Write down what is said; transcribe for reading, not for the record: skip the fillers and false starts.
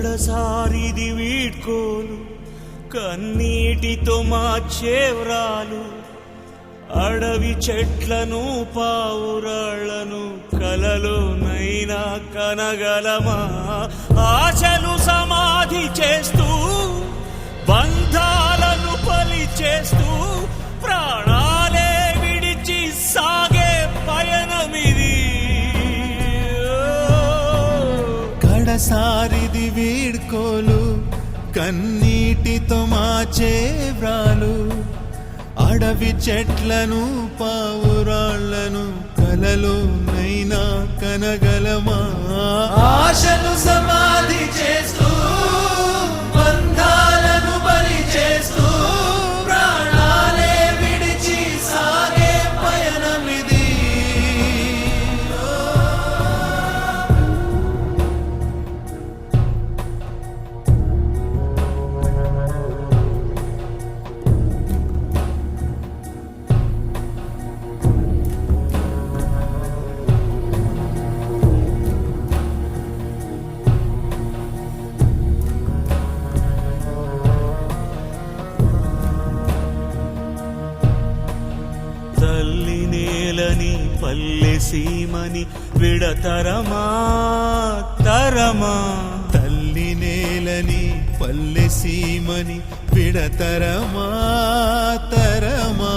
కడసారిది వీడ్కోలు కన్నీటితో మార్చేవ్రాలు అడవి చెట్లను పావురాళ్లను కలలోనైనా కనగలమా ఆశలు సమాధి చేస్తూ బంధాలను పలి చేస్తూ ప్రాణాలే విడిచి సాగే పయనమిది కడసారిది వీడ్కోలు కన్నీటితో మార్చే వ్రాలు అడవి చెట్లను పావురాళ్లను కలలోనైనా కనగలమా ఆశలు సమాధి చేస్తూ బంధాలను బలి చేస్తూ ప్రాణాలే విడిచి సాగే పయనమిది తల్లి నేలని పల్లె సీమని విడతరమా తరమా తల్లి నేలని పల్లె సీమని విడతరమా తరమా